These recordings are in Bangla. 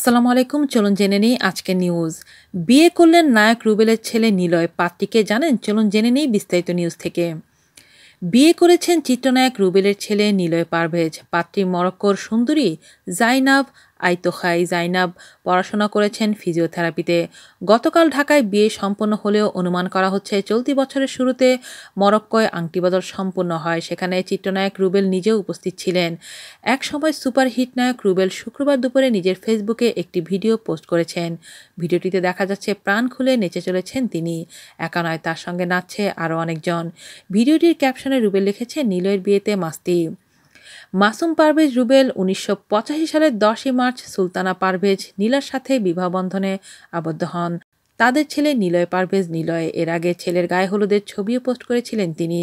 আসসালামু আলাইকুম। চলুন জেনে নিই আজকের নিউজ। বিয়ে করলেন নায়ক রুবেলের ছেলে নিলয়। পাত্রীকে জানেন? চলুন জেনে নিই বিস্তারিত নিউজ থেকে। বিয়ে করেছেন চিত্রনায়ক রুবেলের ছেলে নিলয় পারভেজ। পাত্রী মরক্কোর সুন্দরী জাইনাব আইতোখাই। জাইনাব পড়াশোনা করেছেন ফিজিওথেরাপিতে। গতকাল ঢাকায় বিয়ে সম্পন্ন হলেও অনুমান করা হচ্ছে চলতি বছরের শুরুতে মরক্কোয় আংটিবদল সম্পন্ন হয়। সেখানে চিত্রনায়ক রুবেল নিজেও উপস্থিত ছিলেন। এক সময় সুপারহিট নায়ক রুবেল শুক্রবার দুপুরে নিজের ফেসবুকে একটি ভিডিও পোস্ট করেছেন। ভিডিওটিতে দেখা যাচ্ছে প্রাণ খুলে নেচে চলেছেন তিনি। একা নয়, তার সঙ্গে নাচছে আরও অনেকজন। ভিডিওটির ক্যাপশনে রুবেল লিখেছে, নিলয়ের বিয়েতে মাস্তি। মাসুম পারভেজ রুবেল ১৯৮৫ সালের ১০ই মার্চ সুলতানা পারভেজ নীলার সাথে বিবাহ বন্ধনে আবদ্ধ হন। তাদের ছেলে নিলয় পারভেজ নিলয়। এর আগে ছেলের গায়ে হলুদের ছবিও পোস্ট করেছিলেন তিনি।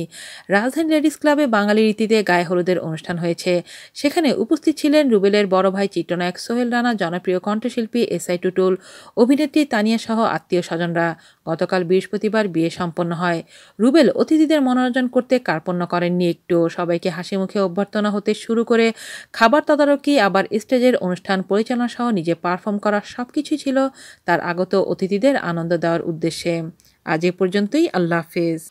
রাজধানী লেডিস ক্লাবে বাঙালি রীতিতে গায়ে হলুদের অনুষ্ঠান হয়েছে। সেখানে উপস্থিত ছিলেন রুবেলের বড় ভাই চিত্রনায়ক সোহেল রানা, জনপ্রিয় কণ্ঠশিল্পী এসআই টুটুল, অভিনেত্রী তানিয়া সহ আত্মীয় স্বজনরা। গতকাল বৃহস্পতিবার বিয়ে সম্পন্ন হয়। রুবেল অতিথিদের মনোরঞ্জন করতে কার্পণ্য করেননি একটু। সবাইকে হাসি মুখে অভ্যর্থনা হতে শুরু করে খাবার তদারকি, আবার স্টেজের অনুষ্ঠান পরিচালনা সহ নিজে পারফর্ম করা সবকিছুই ছিল তার আগত অতিথিদের আনন্দ দেওয়ার উদ্দেশ্যে। আজ এ পর্যন্তই। আল্লাহ হাফেজ।